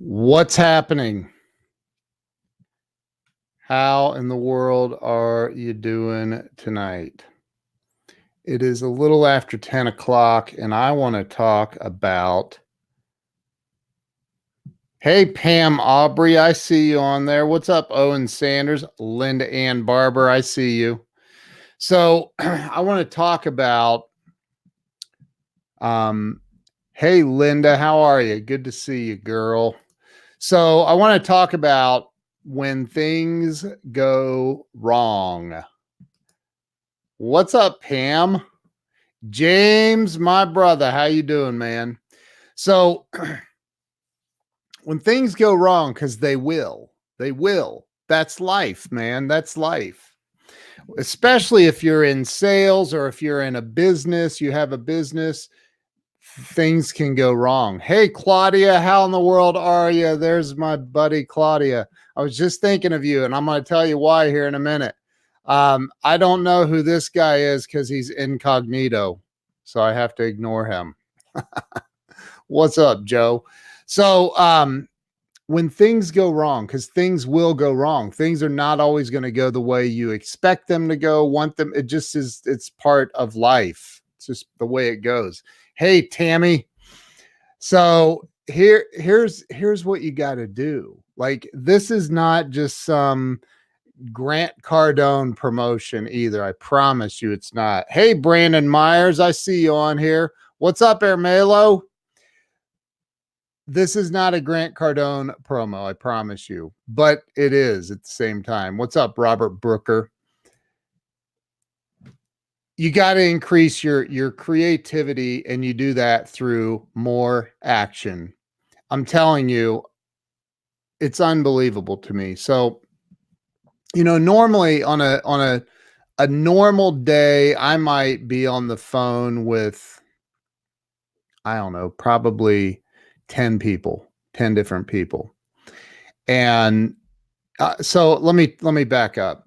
What's happening? How in the world are you doing tonight? It is a little after 10 o'clock, and I want to talk about. Hey, Pam Aubrey, I see you on there. What's up, Owen Sanders? Linda Ann Barber, I see you. So, I want to talk about. Um, hey, Linda, how are you? Good to see you, girl. So, I want to talk about when things go wrong. What's up, Pam? James, my brother, how you doing, man? So when things go wrong, because they will. That's life, man. That's life. Especially if you're in sales or if you're in a business, you have a business, things can go wrong. Hey, Claudia, how in the world are you? There's my buddy, Claudia. I was just thinking of you, and I'm going to tell you why here in a minute. I don't know who this guy is because he's incognito, so I have to ignore him. What's up, Joe? So, when things go wrong, because things will go wrong, things are not always going to go the way you expect them to go, want them. It just is, it's part of life. It's just the way it goes. Hey, Tammy. So here's what you got to do. Like, this is not just some Grant Cardone promotion either. I promise you it's not. Hey, Brandon Myers, I see you on here. What's up, Ermelo? This is not a Grant Cardone promo, I promise you, but it is at the same time. What's up, Robert Brooker? You got to increase your creativity, and you do that through more action. I'm telling you, it's unbelievable to me. So, normally on a normal day, I might be on the phone with, I don't know, probably 10 people, 10 different people. And so let me back up.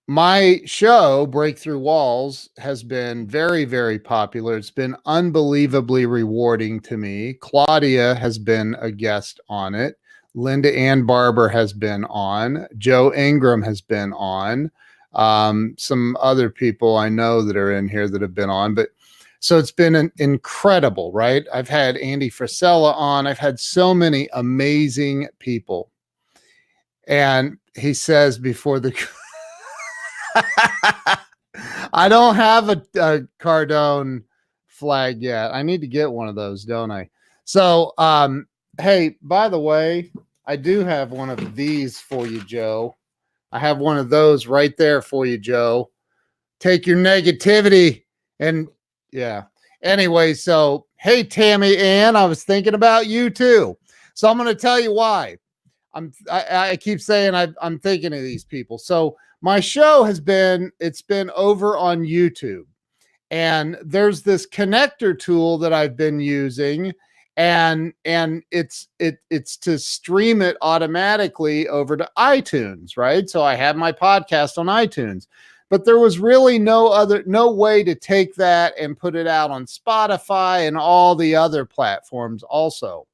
My show, Breakthrough Walls, has been very, very popular. It's been unbelievably rewarding to me. Claudia has been a guest on it. Linda Ann Barber has been on. Joe Ingram has been on. Some other people I know that are in here that have been on. But so it's been incredible, right? I've had Andy Frisella on. I've had so many amazing people. And he says before the I don't have a Cardone flag yet. I need to get one of those, don't I? So, hey, by the way, I do have one of these for you, Joe. I have one of those right there for you, Joe. Take your negativity and yeah. Anyway, so hey, Tammy Ann, I was thinking about you too. So I'm going to tell you why. I keep saying I'm thinking of these people. So my show it's been over on YouTube, and there's this connector tool that I've been using, and it's to stream it automatically over to iTunes, right? So I have my podcast on iTunes, but there was really no way to take that and put it out on Spotify and all the other platforms also.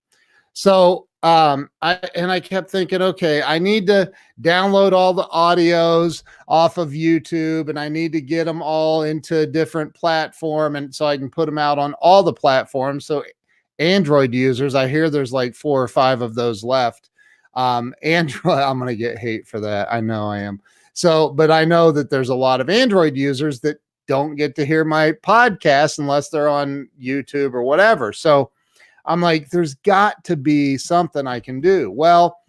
So I kept thinking, okay, I need to download all the audios off of YouTube, and I need to get them all into a different platform, and so I can put them out on all the platforms. So Android users, I hear there's like 4 or 5 of those left. Android, I'm going to get hate for that. I know I am. So, but I know that there's a lot of Android users that don't get to hear my podcast unless they're on YouTube or whatever. So I'm like, there's got to be something I can do. Well,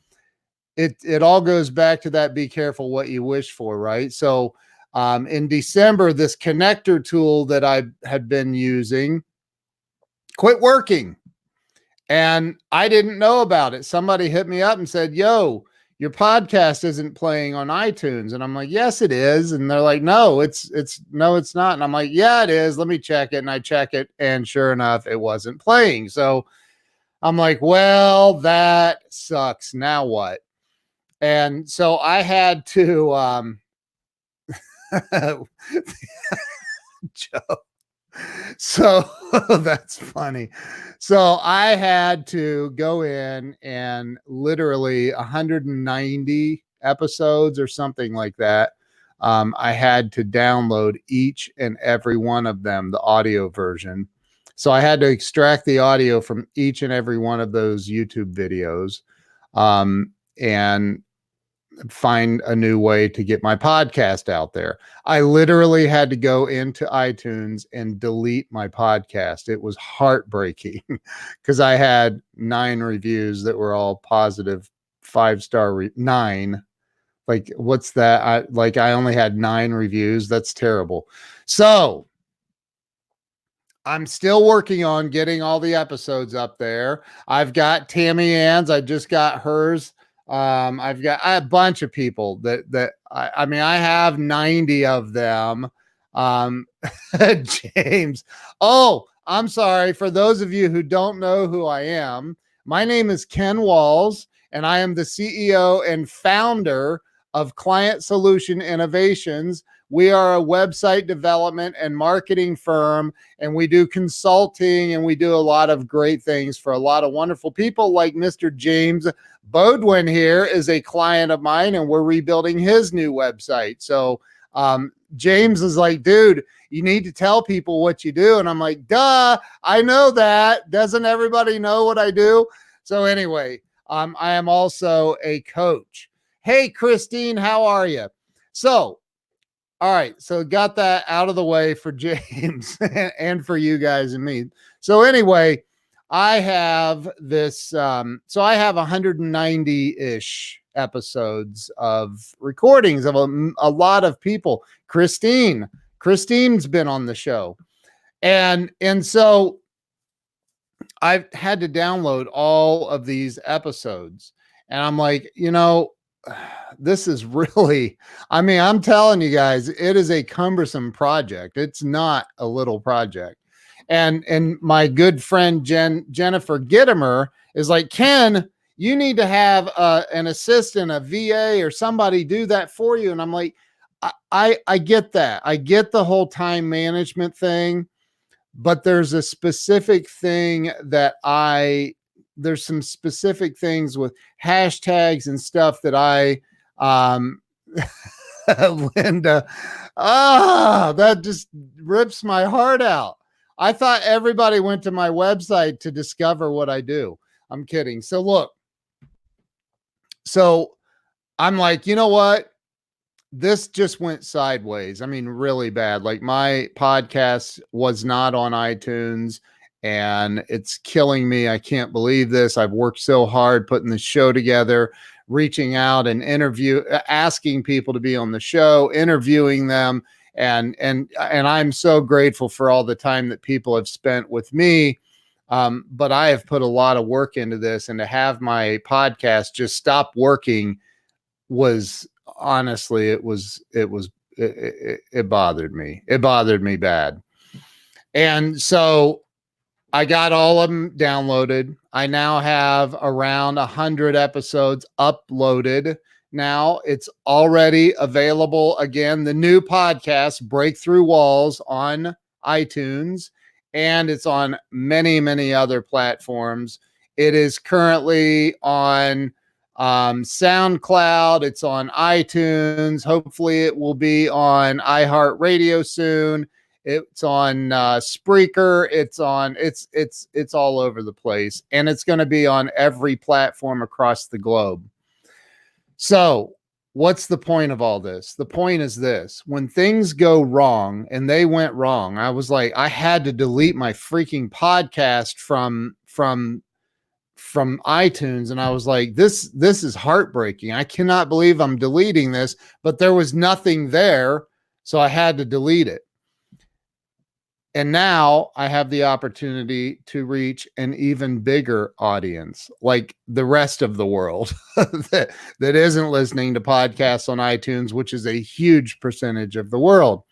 it all goes back to that be careful what you wish for, right? So in December, this connector tool that I had been using quit working. And I didn't know about it. Somebody hit me up and said, yo, your podcast isn't playing on iTunes. And I'm like, yes, it is. And they're like, no, it's not. And I'm like, yeah, it is. Let me check it. And I check it. And sure enough, it wasn't playing. So I'm like, well, that sucks. Now what? And so I had to, Joe, So that's funny. So I had to go in and literally 190 episodes or something like that. I had to download each and every one of them, the audio version. So I had to extract the audio from each and every one of those YouTube videos, and find a new way to get my podcast out there. I literally had to go into iTunes and delete my podcast. It was heartbreaking because I had 9 reviews that were all positive 5-star 9. Like, what's that? I only had 9 reviews. That's terrible. So I'm still working on getting all the episodes up there. I've got Tammy Ann's. I just got hers. I've got a bunch of people that I mean, I have 90 of them. James. Oh, I'm sorry. For those of you who don't know who I am, my name is Ken Walls, and I am the CEO and founder of Client Solution Innovations. We are a website development and marketing firm, and we do consulting, and we do a lot of great things for a lot of wonderful people, like Mr. James Bodwin here is a client of mine, and we're rebuilding his new website. So James is like, dude, you need to tell people what you do. And I'm like, duh, I know that. Doesn't everybody know what I do? So anyway, I am also a coach. Hey, Christine, how are you? So, all right. So got that out of the way for James and for you guys and me. So anyway, I have this. So I have 190-ish episodes of recordings of a lot of people. Christine's been on the show. And so I've had to download all of these episodes. And I'm like, this is really, I mean, I'm telling you guys, it is a cumbersome project. It's not a little project. And my good friend Jennifer Gittimer is like, Ken, you need to have an assistant, a VA, or somebody do that for you. And I'm like, I get that. I get the whole time management thing, but there's a specific thing that there's some specific things with hashtags and stuff that Linda, that just rips my heart out. I thought everybody went to my website to discover what I do. I'm kidding. So look, so I'm like, you know what? This just went sideways. I mean, really bad. Like, my podcast was not on iTunes, and it's killing me. I can't believe this. I've worked so hard putting the show together, reaching out and asking people to be on the show, interviewing them. And I'm so grateful for all the time that people have spent with me. But I have put a lot of work into this, and to have my podcast just stop working was, honestly, it bothered me. It bothered me bad. And so I got all of them downloaded. I now have around 100 episodes uploaded. Now it's already available again. The new podcast, Breakthrough Walls, on iTunes, and it's on many, many other platforms. It is currently on SoundCloud. It's on iTunes. Hopefully it will be on iHeartRadio soon. It's on Spreaker. It's all over the place, and it's going to be on every platform across the globe. So what's the point of all this? The point is this: when things go wrong, and they went wrong, I was like, I had to delete my freaking podcast from iTunes. And I was like, this is heartbreaking. I cannot believe I'm deleting this, but there was nothing there. So I had to delete it. And now I have the opportunity to reach an even bigger audience, like the rest of the world that isn't listening to podcasts on iTunes, which is a huge percentage of the world.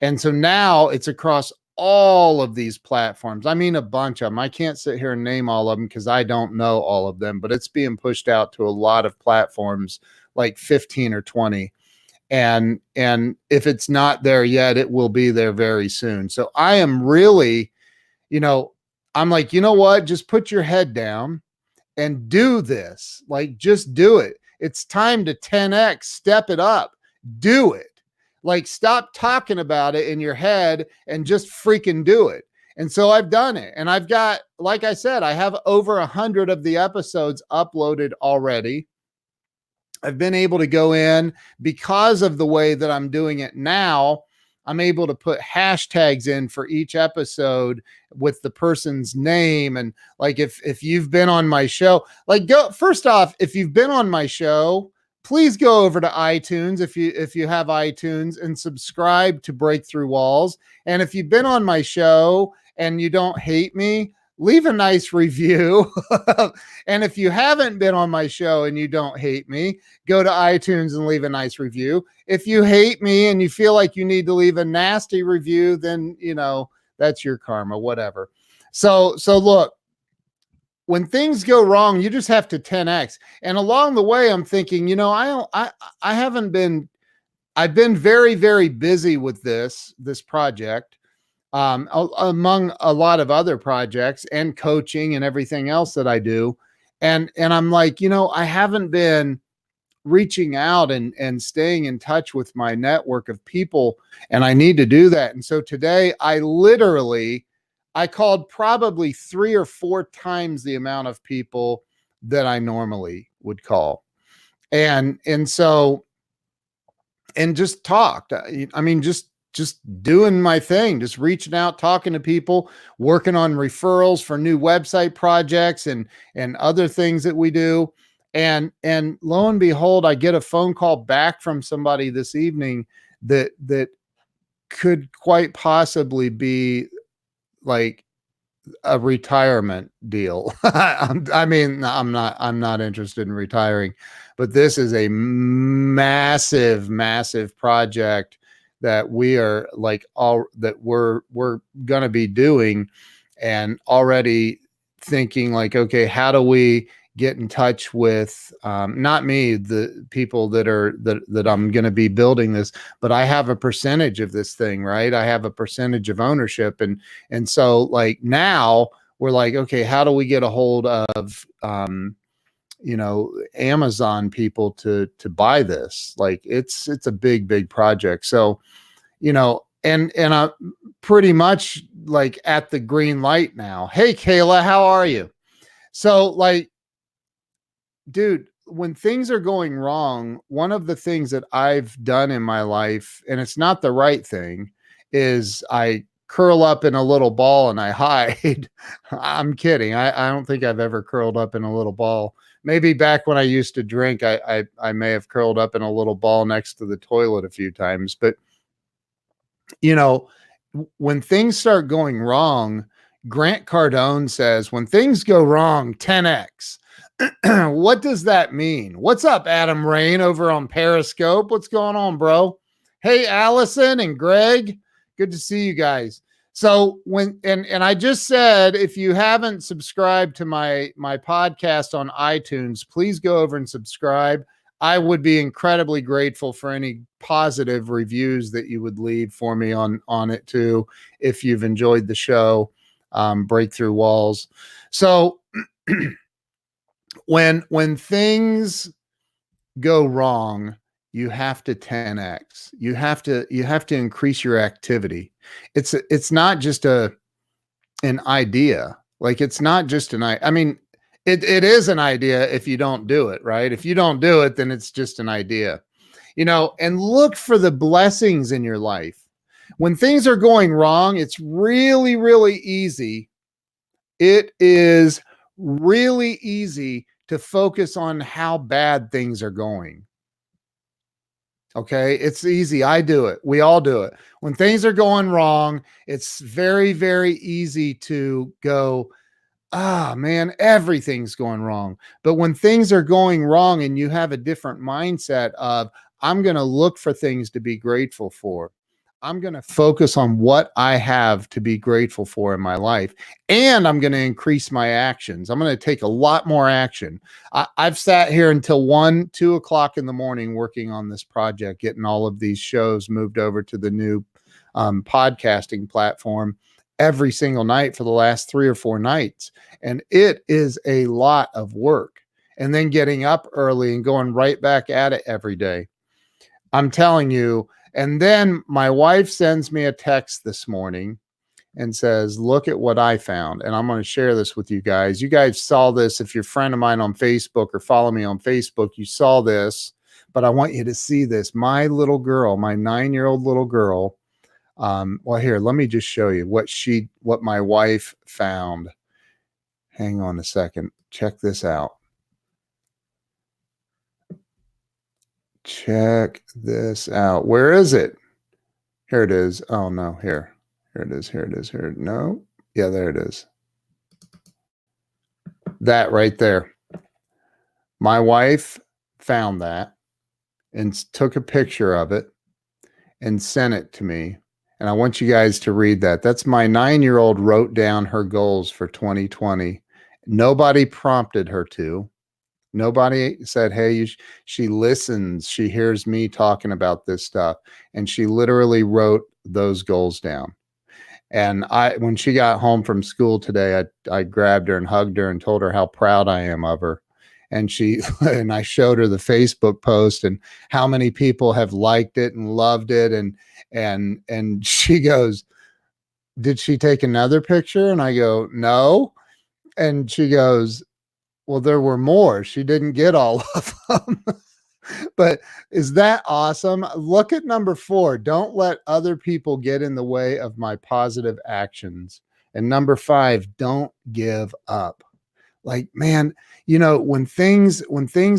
And so now it's across all of these platforms. I mean, a bunch of them. I can't sit here and name all of them because I don't know all of them, but it's being pushed out to a lot of platforms, like 15 or 20. And if it's not there yet, it will be there very soon. So I am really, I'm like, you know what? Just put your head down and do this. Like, just do it. It's time to 10x, step it up, do it. Like, stop talking about it in your head and just freaking do it. And so I've done it. And I've got, like I said, I have over 100 of the episodes uploaded already. I've been able to go in because of the way that I'm doing it now. I'm able to put hashtags in for each episode with the person's name. And like, if you've been on my show, like, go first off, if you've been on my show, please go over to iTunes if you have iTunes and subscribe to Breakthrough Walls. And if you've been on my show and you don't hate me, leave a nice review. And if you haven't been on my show and you don't hate me, go to iTunes and leave a nice review. If you hate me and you feel like you need to leave a nasty review, then, that's your karma, whatever. So look, when things go wrong, you just have to 10x. And along the way, I'm thinking, I've been very, very busy with this project. Among a lot of other projects and coaching and everything else that I do. And I'm like, I haven't been reaching out and staying in touch with my network of people, and I need to do that. And so today I called probably 3 or 4 times the amount of people that I normally would call. And so, and just talked. I mean, just doing my thing, just reaching out, talking to people, working on referrals for new website projects and other things that we do. And lo and behold, I get a phone call back from somebody this evening that could quite possibly be like a retirement deal. I mean, I'm not interested in retiring, but this is a massive, massive project that we are like we're going to be doing, and already thinking like, okay, how do we get in touch with, not me, the people that I'm going to be building this, but I have a percentage of this thing, right? I have a percentage of ownership. And so like now we're like, okay, how do we get a hold of, Amazon people to buy this? Like it's a big, big project. So, and I'm pretty much like at the green light now. Hey, Kayla, how are you? So like, dude, when things are going wrong, one of the things that I've done in my life, and it's not the right thing, is I curl up in a little ball and I hide. I'm kidding. I don't think I've ever curled up in a little ball. Maybe back when I used to drink, I may have curled up in a little ball next to the toilet a few times. But, when things start going wrong, Grant Cardone says, when things go wrong, 10x. What does that mean? What's up, Adam Rain over on Periscope? What's going on, bro? Hey, Allison and Greg, good to see you guys. So and I just said, if you haven't subscribed to my podcast on iTunes, please go over and subscribe. I would be incredibly grateful for any positive reviews that you would leave for me on it too, if you've enjoyed the show, Breakthrough Walls. So when things go wrong, you have to 10x. You have to increase your activity. It's not just an idea. Like it's not just I mean, it is an idea if you don't do it, right? If you don't do it, then it's just an idea. And look for the blessings in your life. When things are going wrong, it's really, really easy. It is really easy to focus on how bad things are going. Okay, it's easy. I do it. We all do it. When things are going wrong, it's very, very easy to go, man, everything's going wrong. But when things are going wrong and you have a different mindset of, I'm going to look for things to be grateful for. I'm going to focus on what I have to be grateful for in my life. And I'm going to increase my actions. I'm going to take a lot more action. I've sat here until 1, 2 o'clock in the morning working on this project, getting all of these shows moved over to the new podcasting platform every single night for the last 3 or 4 nights. And it is a lot of work. And then getting up early and going right back at it every day. I'm telling you. And then my wife sends me a text this morning and says, look at what I found. And I'm going to share this with you guys. You guys saw this. If you're a friend of mine on Facebook or follow me on Facebook, you saw this, but I want you to see this. My little girl, my 9-year-old little girl. Well, here, let me just show you what my wife found. Hang on a second. Check this out. Check this out. Where is it? Here it is. Oh no, here it is. Here it is. Here. No. Yeah, there it is. That right there. My wife found that and took a picture of it and sent it to me. And I want you guys to read that. That's my 9-year-old wrote down her goals for 2020. Nobody prompted her to. Nobody said, hey, she listens. She hears me talking about this stuff. And she literally wrote those goals down. And when she got home from school today, I grabbed her and hugged her and told her how proud I am of her. And and I showed her the Facebook post and how many people have liked it and loved it. And she goes, did she take another picture? And I go, no. And she goes, well, there were more. She didn't get all of them. But is that awesome? Look at number 4. Don't let other people get in the way of my positive actions. And number 5, don't give up. Like, man, when things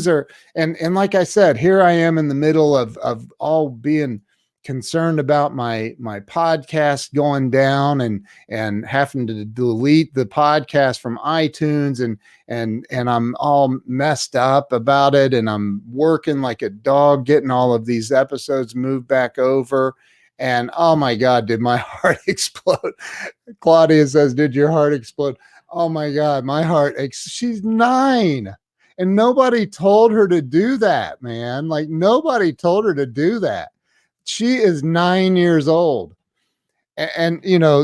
are, and like I said, here I am in the middle of all being concerned about my podcast going down and having to delete the podcast from iTunes and I'm all messed up about it. And I'm working like a dog, getting all of these episodes moved back over. And oh my God, did my heart explode? Claudia says, did your heart explode? Oh my God, my heart, she's 9 and nobody told her to do that, man. Like nobody told her to do that. She is 9 years old. And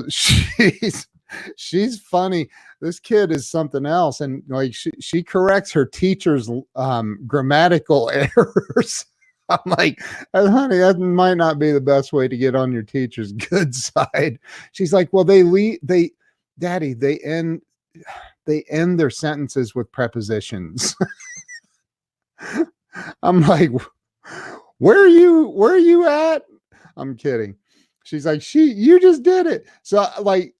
she's funny. This kid is something else. And like, she corrects her teacher's grammatical errors. I'm like, honey, that might not be the best way to get on your teacher's good side. She's like, well, Daddy, they end their sentences with prepositions. I'm like, where are you at? I'm kidding. She's like, you just did it. So like,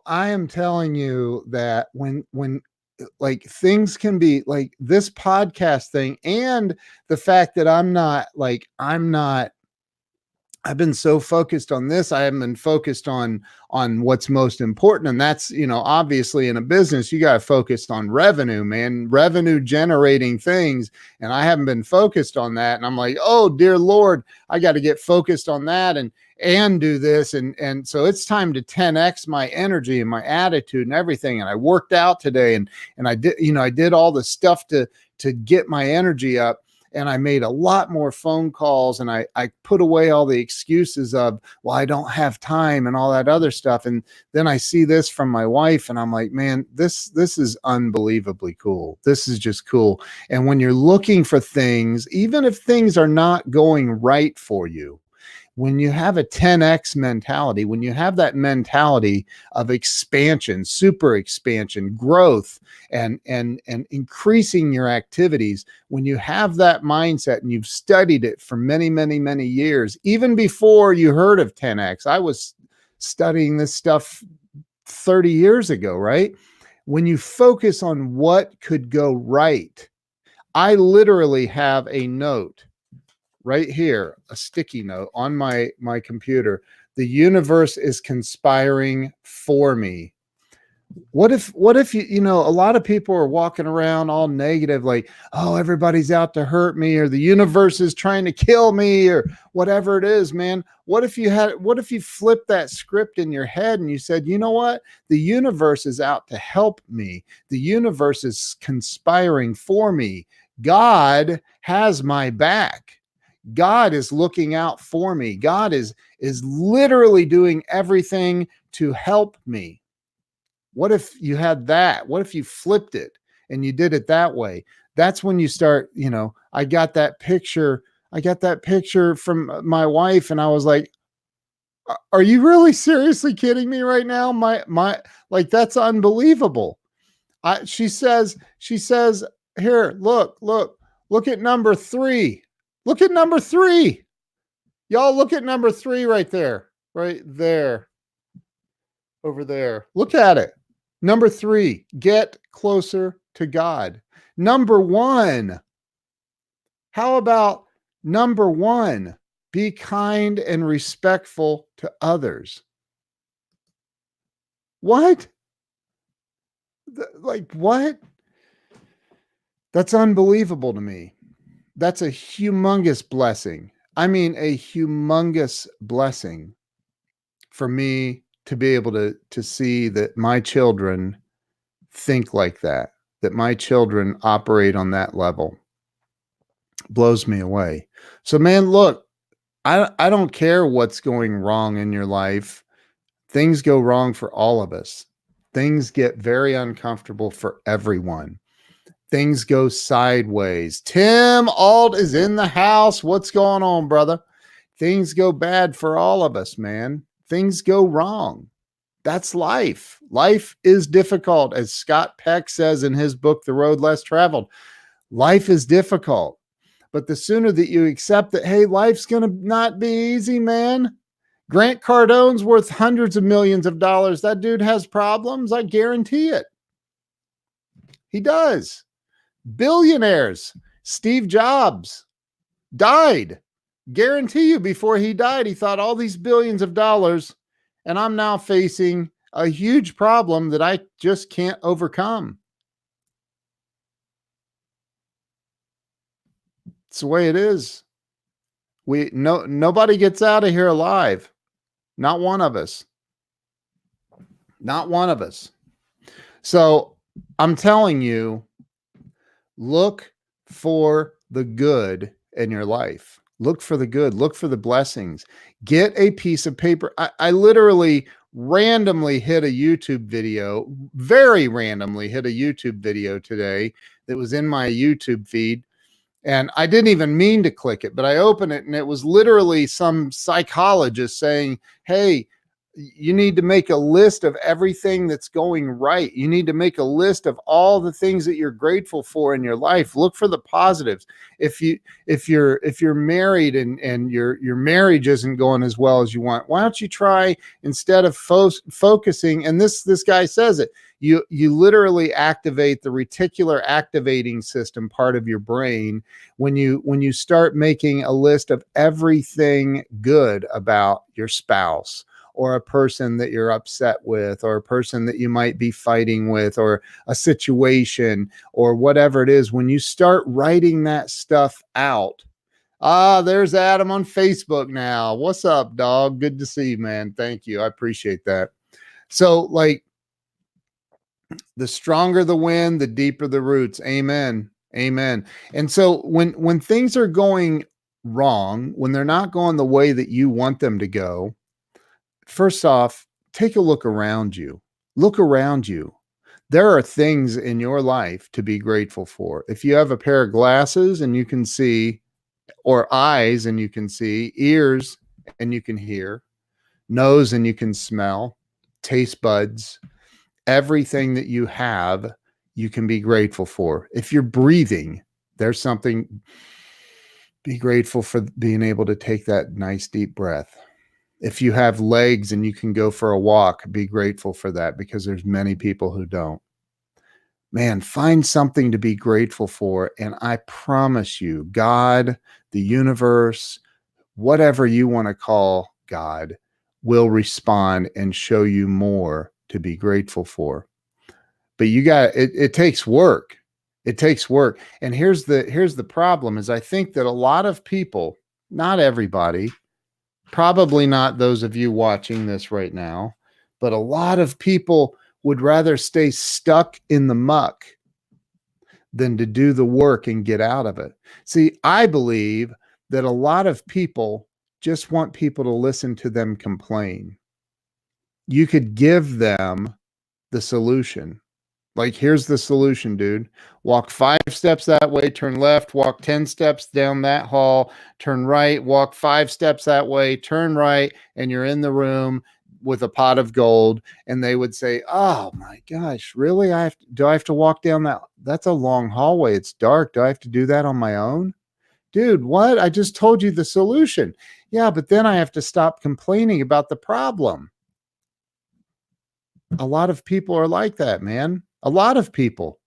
I am telling you that when like things can be like this podcast thing and the fact that I've been so focused on this. I haven't been focused on what's most important. And that's, obviously in a business, you got to focus on revenue, man, revenue generating things. And I haven't been focused on that. And I'm like, oh, dear Lord, I got to get focused on that and do this. And so it's time to 10X my energy and my attitude and everything. And I worked out today and I did all the stuff to get my energy up. And I made a lot more phone calls and I put away all the excuses of, well, I don't have time and all that other stuff. And then I see this from my wife and I'm like, man, this is unbelievably cool. This is just cool. And when you're looking for things, even if things are not going right for you, when you have a 10X mentality, when you have that mentality of expansion, super expansion, growth, and increasing your activities, when you have that mindset and you've studied it for many, many, many years, even before you heard of 10X, I was studying this stuff 30 years ago, right? When you focus on what could go right, I literally have a note right here, a sticky note on my computer. The universe is conspiring for me. What if you know, a lot of people are walking around all negative, like, oh, everybody's out to hurt me, or the universe is trying to kill me, or whatever it is, man. What if you flipped that script in your head and you said, you know what? The universe is out to help me. The universe is conspiring for me. God has my back. God is looking out for me. God is literally doing everything to help me. What if you had that? What if you flipped it and you did it that way? That's when you start, you know, I got that picture. I got that picture from my wife and I was like, are you really seriously kidding me right now? Like that's unbelievable. She says, here, look at number 3. Look at number 3. Y'all look at number 3 right there. Right there. Over there. Look at it. Number 3, get closer to God. Number 1, how about number 1, be kind and respectful to others? What? Like, what? That's unbelievable to me. That's a humongous blessing. I mean, a humongous blessing for me to be able to see that my children think like that my children operate on that level. Blows me away. So man, look, I don't care what's going wrong in your life. Things go wrong for all of us. Things get very uncomfortable for everyone. Things go sideways. Tim Alt is in the house. What's going on, brother? Things go bad for all of us, man. Things go wrong. That's life. Life is difficult. As Scott Peck says in his book, The Road Less Traveled, life is difficult. But the sooner that you accept that, hey, life's going to not be easy, man. Grant Cardone's worth hundreds of millions of dollars. That dude has problems. I guarantee it. He does. Billionaires. Steve Jobs died. Guarantee you before he died, he thought all these billions of dollars, and I'm now facing a huge problem that I just can't overcome. It's the way it is. Nobody gets out of here alive. Not one of us. Not one of us. So I'm telling you, look for the good in your life. Look for the good. Look for the blessings. Get a piece of paper. I literally randomly hit a YouTube video, very randomly hit a YouTube video today that was in my YouTube feed. And I didn't even mean to click it, but I opened it and it was literally some psychologist saying, hey, you need to make a list of everything that's going right. You need to make a list of all the things that you're grateful for in your life. Look for the positives. If you're married and your marriage isn't going as well as you want, why don't you try, instead of focusing, and this guy says it, you literally activate the reticular activating system part of your brain when you start making a list of everything good about your spouse, or a person that you're upset with, or a person that you might be fighting with, or a situation, or whatever it is. When you start writing that stuff out, there's Adam on Facebook now. What's up, dog? Good to see you, man. Thank you. I appreciate that. So, like, the stronger the wind, the deeper the roots. Amen. Amen. And so when things are going wrong, when they're not going the way that you want them to go, first off, take a look around you. Look around you. There are things in your life to be grateful for. If you have a pair of glasses and you can see, or eyes and you can see, ears and you can hear, nose and you can smell, taste buds, everything that you have, you can be grateful for. If you're breathing, there's something. Be grateful for being able to take that nice deep breath. If you have legs and you can go for a walk, be grateful for that, because there's many people who don't. Man, find something to be grateful for. And I promise you, God, the universe, whatever you want to call God, will respond and show you more to be grateful for. but it takes work. It takes work. And here's the problem is I think that a lot of people, not everybody, probably not those of you watching this right now, but a lot of people would rather stay stuck in the muck than to do the work and get out of it. See, I believe that a lot of people just want people to listen to them complain. You could give them the solution. Like, here's the solution, dude. Walk 5 steps that way, turn left, walk 10 steps down that hall, turn right, walk 5 steps that way, turn right, and you're in the room with a pot of gold. And they would say, oh my gosh, really? Do I have to walk down that? That's a long hallway. It's dark. Do I have to do that on my own? Dude, what? I just told you the solution. Yeah, but then I have to stop complaining about the problem. A lot of people are like that, man. A lot of people.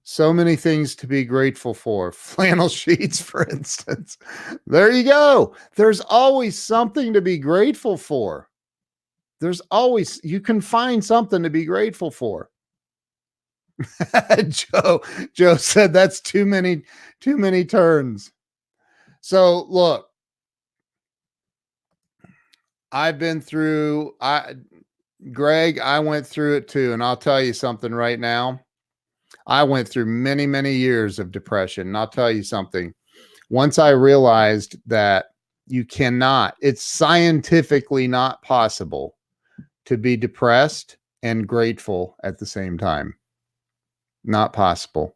So many things to be grateful for. Flannel sheets, for instance. There you go. There's always something to be grateful for. You can find something to be grateful for. Joe said that's too many turns. So look, I've been through, Greg, I went through it too. And I'll tell you something right now. I went through many, many years of depression. And I'll tell you something. Once I realized that it's scientifically not possible to be depressed and grateful at the same time. Not possible.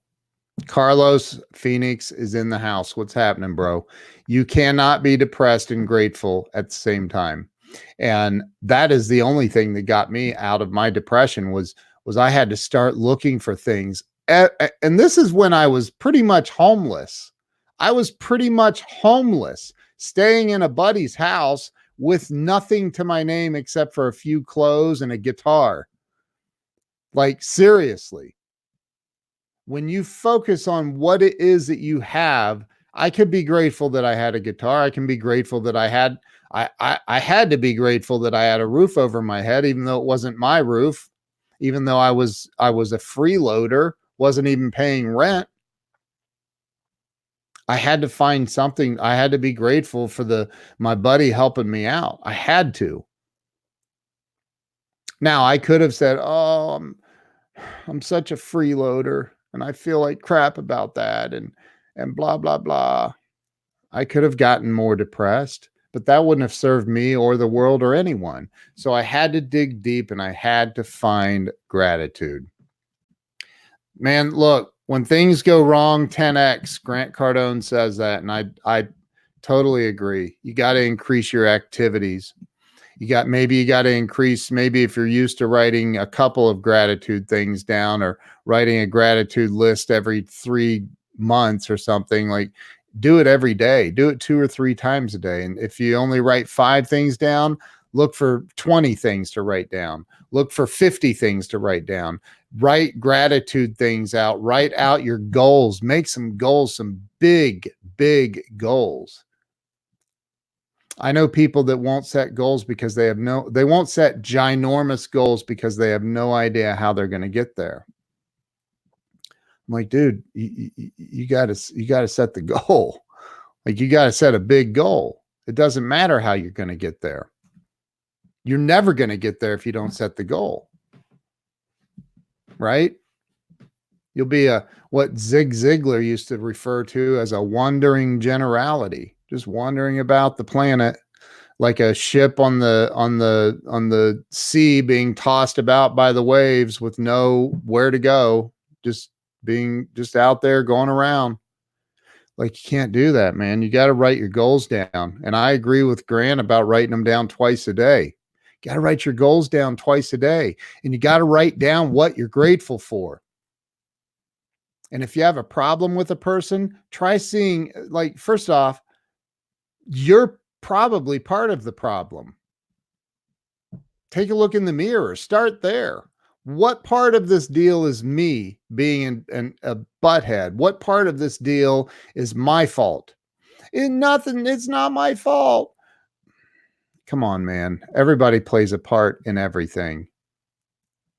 Carlos Phoenix is in the house. What's happening, bro? You cannot be depressed and grateful at the same time. And that is the only thing that got me out of my depression was I had to start looking for things. And this is when I was pretty much homeless. I was pretty much homeless, staying in a buddy's house with nothing to my name except for a few clothes and a guitar. Like, seriously. When you focus on what it is that you have, I could be grateful that I had a guitar. I can be grateful that I had to be grateful that I had a roof over my head, even though it wasn't my roof, even though I was a freeloader, wasn't even paying rent. I had to find something. I had to be grateful for my buddy helping me out. I had to. Now I could have said, oh, I'm such a freeloader and I feel like crap about that and blah, blah, blah. I could have gotten more depressed, but that wouldn't have served me or the world or anyone. So I had to dig deep and I had to find gratitude. Man, look, when things go wrong, 10x, Grant Cardone says that. And I totally agree. You got to increase your activities. Maybe you got to increase, maybe if you're used to writing a couple of gratitude things down or writing a gratitude list every 3 months or something, like do it every day, do it 2 or 3 times a day. And if you only write 5 things down, look for 20 things to write down, look for 50 things to write down, write gratitude things out, write out your goals, make some goals, some big, big goals. I know people that won't set goals because they won't set ginormous goals because they have no idea how they're going to get there. I'm like, dude, you gotta set the goal. Like, you got to set a big goal. It doesn't matter how you're going to get there. You're never going to get there if you don't set the goal. Right? You'll be what Zig Ziglar used to refer to as a wandering generality, just wandering about the planet like a ship on the sea being tossed about by the waves with nowhere to go, just out there going around. Like, you can't do that, man. You got to write your goals down. And I agree with Grant about writing them down twice a day. You got to write your goals down twice a day. And you got to write down what you're grateful for. And if you have a problem with a person, try seeing, like, first off, you're probably part of the problem. Take a look in the mirror. Start there. What part of this deal is me being a butthead? What part of this deal is my fault? It's not my fault. Come on, man. Everybody plays a part in everything.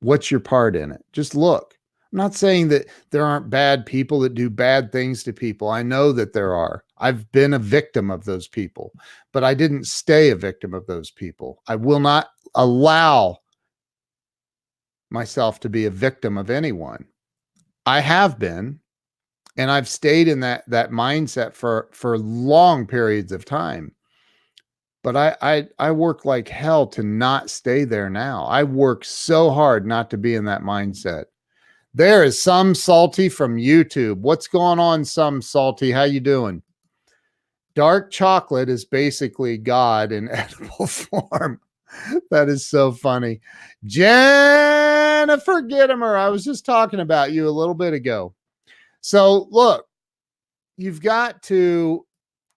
What's your part in it? Just look. I'm not saying that there aren't bad people that do bad things to people. I know that there are. I've been a victim of those people, but I didn't stay a victim of those people. I will not allow myself to be a victim of anyone. I have been, and I've stayed in that mindset for long periods of time. But I work like hell to not stay there now. I work so hard not to be in that mindset. There is some salty from YouTube. What's going on, some salty? How you doing? Dark chocolate is basically God in edible form. That is so funny. Jennifer Gittimer, I was just talking about you a little bit ago. So look, you've got to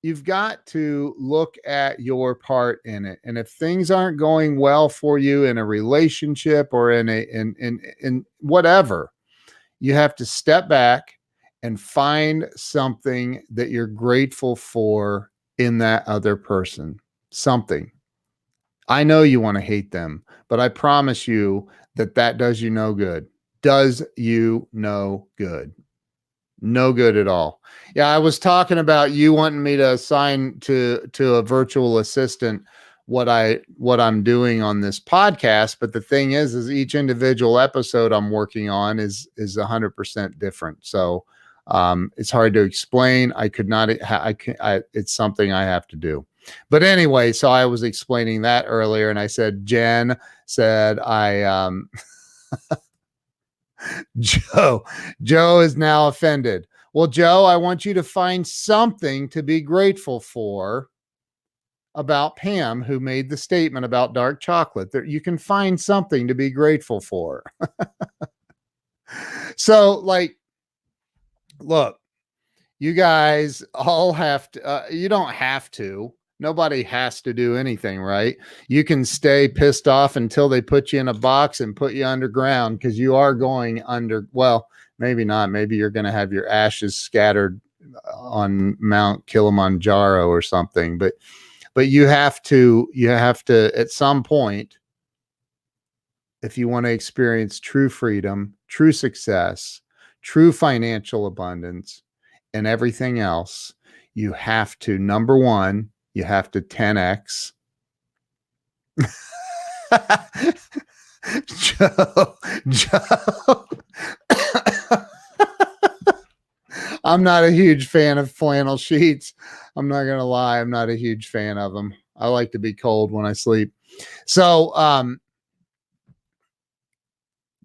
look at your part in it. And if things aren't going well for you in a relationship or in whatever, you have to step back and find something that you're grateful for in that other person. Something. I know you want to hate them, but I promise you that does you no good. Does you no good. No good at all. Yeah, I was talking about you wanting me to assign to a virtual assistant what I'm doing on this podcast, but the thing is each individual episode I'm working on is 100% different. So it's hard to explain. I could not. It's something I have to do. But anyway, so I was explaining that earlier, and I said Jen said Joe is now offended. Well, Joe, I want you to find something to be grateful for about Pam, who made the statement about dark chocolate. That you can find something to be grateful for. So, like, look, you guys all have to, you don't have to. Nobody has to do anything, right? You can stay pissed off until they put you in a box and put you underground, because you are going under. Well, maybe not. Maybe you're going to have your ashes scattered on Mount Kilimanjaro or something. But you have to at some point, if you want to experience true freedom, true success, true financial abundance, and everything else, you have to, number one, you have to 10x. Joe. I'm not a huge fan of flannel sheets. I'm not going to lie. I'm not a huge fan of them. I like to be cold when I sleep. So,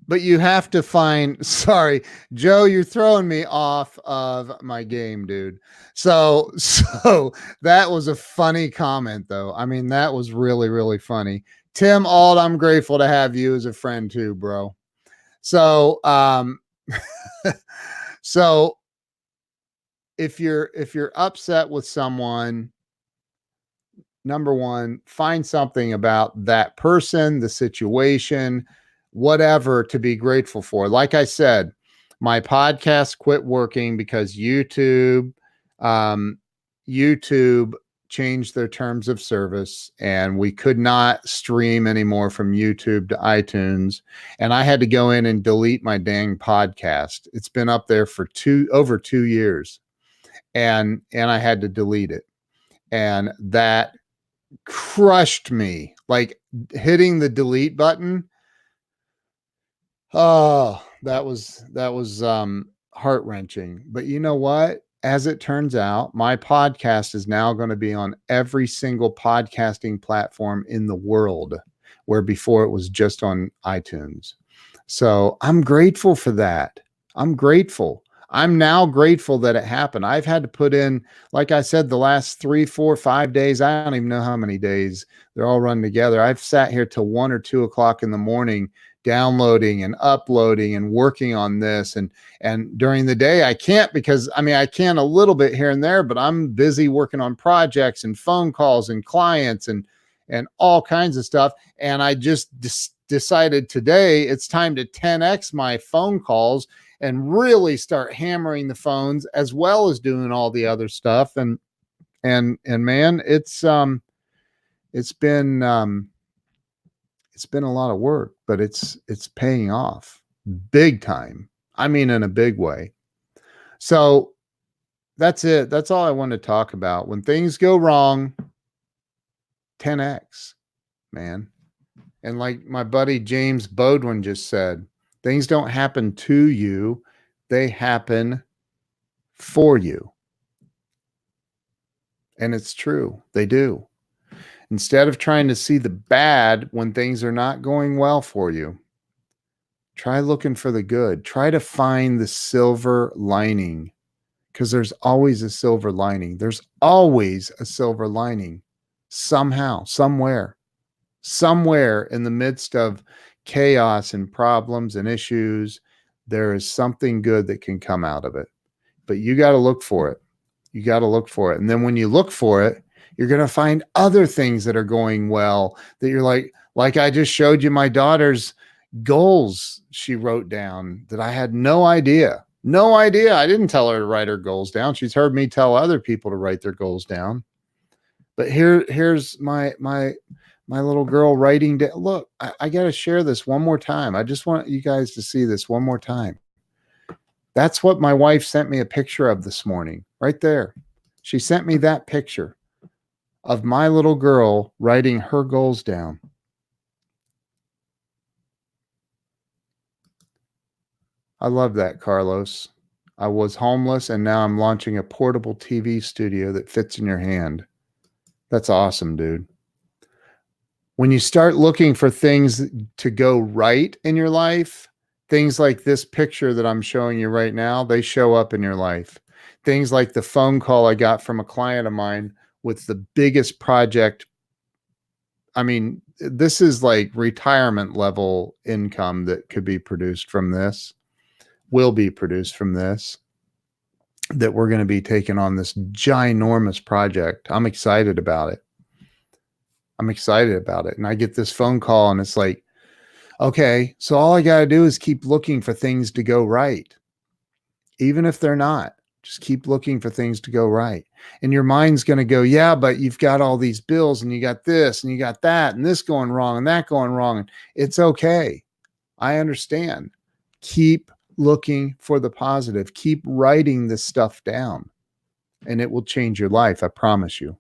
but you have to find, sorry, Joe, you're throwing me off of my game, dude. So that was a funny comment, though. I mean, that was really, really funny. Tim Auld, I'm grateful to have you as a friend too, bro. So, so if you're upset with someone, number one, find something about that person, the situation, whatever to be grateful for. Like I said, my podcast quit working because YouTube changed their terms of service, and we could not stream anymore from YouTube to iTunes. And I had to go in and delete my dang podcast. It's been up there for over 2 years, and I had to delete it. And that crushed me, like hitting the delete button. Oh, that was heart-wrenching. But you know what? As it turns out, my podcast is now going to be on every single podcasting platform in the world, where before it was just on iTunes. So I'm grateful for that. I'm grateful. I'm now grateful that it happened. I've had to put in, like I said, the last 3, 4, 5 days. I don't even know how many days. They're all run together. I've sat here till 1 or 2 o'clock in the morning downloading and uploading and working on this. And during the day, I can't, because I can a little bit here and there, but I'm busy working on projects and phone calls and clients and all kinds of stuff. And I just decided today it's time to 10x my phone calls and really start hammering the phones, as well as doing all the other stuff. And man, it's been It's been a lot of work, but it's paying off big time. I mean, in a big way. So that's it. That's all I want to talk about. When things go wrong, 10x, man. And like my buddy James Bodwin just said, things don't happen to you, they happen for you. And it's true. They do. Instead of trying to see the bad when things are not going well for you, try looking for the good. Try to find the silver lining, because there's always a silver lining. There's always a silver lining somehow, somewhere in the midst of chaos and problems and issues. There is something good that can come out of it, but you got to look for it. You got to look for it. And then when you look for it, you're going to find other things that are going well that you're like I just showed you my daughter's goals she wrote down that I had no idea. No idea. I didn't tell her to write her goals down. She's heard me tell other people to write their goals down. But here's my little girl writing down. Look, I got to share this one more time. I just want you guys to see this one more time. That's what my wife sent me a picture of this morning, right there. She sent me that picture of my little girl writing her goals down. I love that, Carlos. I was homeless and now I'm launching a portable TV studio that fits in your hand. That's awesome, dude. When you start looking for things to go right in your life, things like this picture that I'm showing you right now, they show up in your life. Things like the phone call I got from a client of mine with the biggest project. I mean, this is like retirement level income that could be produced from this, will be produced from this, that we're going to be taking on this ginormous project. I'm excited about it. And I get this phone call and it's like, okay, so all I got to do is keep looking for things to go right. Even if they're not, just keep looking for things to go right. And your mind's going to go, yeah, but you've got all these bills and you got this and you got that and this going wrong and that going wrong. It's okay. I understand. Keep looking for the positive. Keep writing this stuff down and it will change your life. I promise you.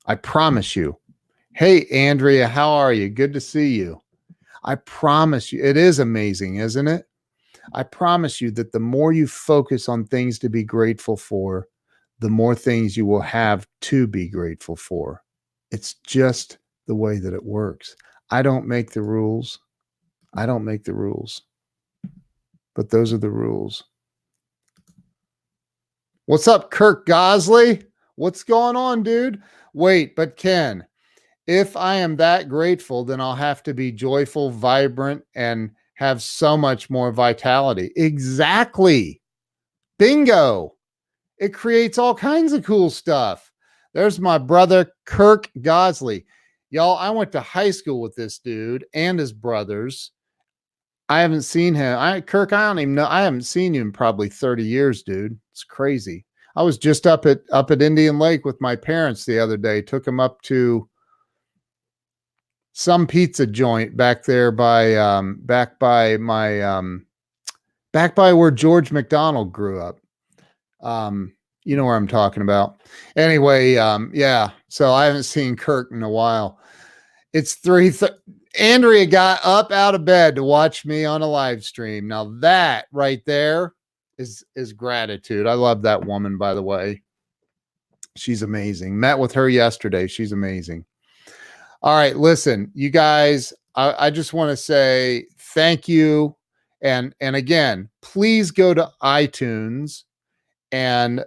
I promise you. Hey, Andrea, how are you? Good to see you. I promise you. It is amazing, isn't it? I promise you that the more you focus on things to be grateful for, the more things you will have to be grateful for. It's just the way that it works. I don't make the rules. But those are the rules. What's up, Kirk Gosley? What's going on, dude? Wait, but Ken, if I am that grateful, then I'll have to be joyful, vibrant, and have so much more vitality. Exactly. Bingo. It creates all kinds of cool stuff. There's my brother, Kirk Gosley. Y'all, I went to high school with this dude and his brothers. I haven't seen him. Kirk, I don't even know. I haven't seen you in probably 30 years, dude. It's crazy. I was just up at Indian Lake with my parents the other day. Took them up to some pizza joint back there by back by where George McDonald grew up. You know where I'm talking about. Anyway, yeah. So I haven't seen Kirk in a while. It's Andrea got up out of bed to watch me on a live stream. Now that right there is gratitude. I love that woman, by the way. She's amazing. Met with her yesterday. She's amazing. All right, listen, you guys, I just want to say thank you. And again, please go to iTunes and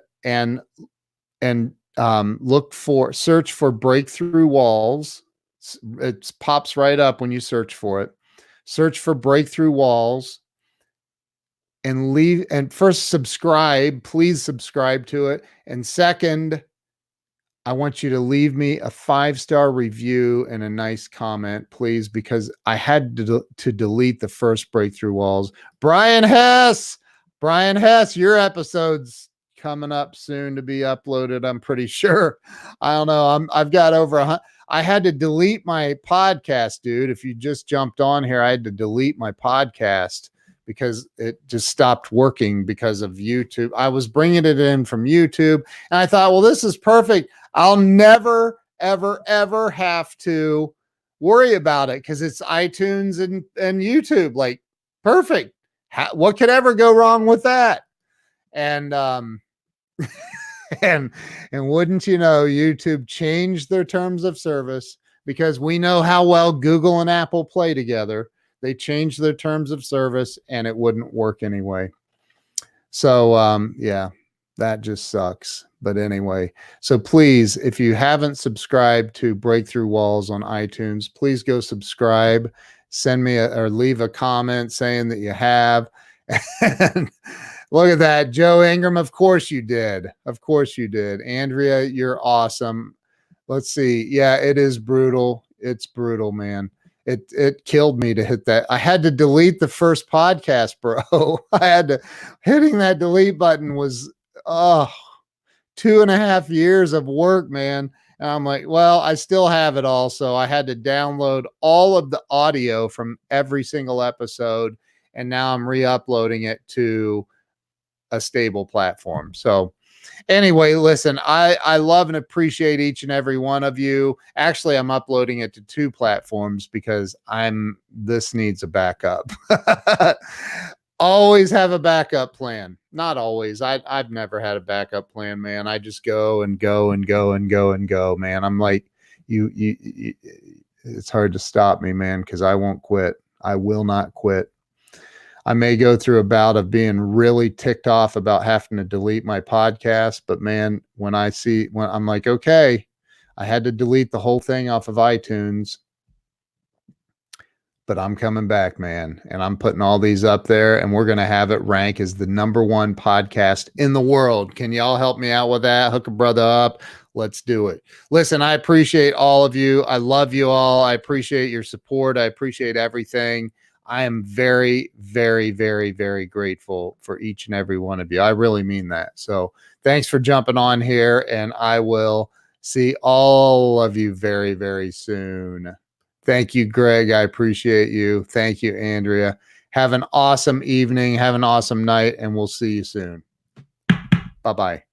search for Breakthrough Walls. It pops right up when you search for it. Search for Breakthrough Walls and first subscribe. Please subscribe to it. And second, I want you to leave me a 5-star review and a nice comment, please, because I had to delete the first Breakthrough Walls. Brian Hess, your episode's coming up soon to be uploaded. I'm pretty sure. I don't know. I've got over I had to delete my podcast, dude. If you just jumped on here, I had to delete my podcast because it just stopped working because of YouTube. I was bringing it in from YouTube, and I thought, well, this is perfect. I'll never, ever, ever have to worry about it because it's iTunes and YouTube. Like, perfect. What could ever go wrong with that? And and wouldn't you know, YouTube changed their terms of service because we know how well Google and Apple play together. They changed their terms of service and it wouldn't work anyway. So yeah, that just sucks. But anyway, so please, if you haven't subscribed to Breakthrough Walls on iTunes, please go subscribe. Send me or leave a comment saying that you have. And look at that, Joe Ingram. Of course you did. Of course you did. Andrea, you're awesome. Let's see. Yeah, it is brutal. It's brutal, man. It killed me to hit that. I had to delete the first podcast, bro. Hitting that delete button was 2.5 years of work, man. And I'm like, well, I still have it all. So I had to download all of the audio from every single episode. And now I'm re-uploading it to a stable platform. So anyway, listen, I love and appreciate each and every one of you. Actually, I'm uploading it to 2 platforms because this needs a backup. Always have a backup plan. Not always. I've never had a backup plan, man. I just go and go and go and go and go, man. I'm like, you it's hard to stop me, man, because I won't quit. I will not quit. I may go through a bout of being really ticked off about having to delete my podcast, but man, when I'm like, okay, I had to delete the whole thing off of iTunes, but I'm coming back, man. And I'm putting all these up there and we're going to have it rank as the #1 podcast in the world. Can y'all help me out with that? Hook a brother up. Let's do it. Listen, I appreciate all of you. I love you all. I appreciate your support. I appreciate everything. I am very, very, very, very grateful for each and every one of you. I really mean that. So thanks for jumping on here, and I will see all of you very, very soon. Thank you, Greg. I appreciate you. Thank you, Andrea. Have an awesome evening. Have an awesome night, and we'll see you soon. Bye-bye.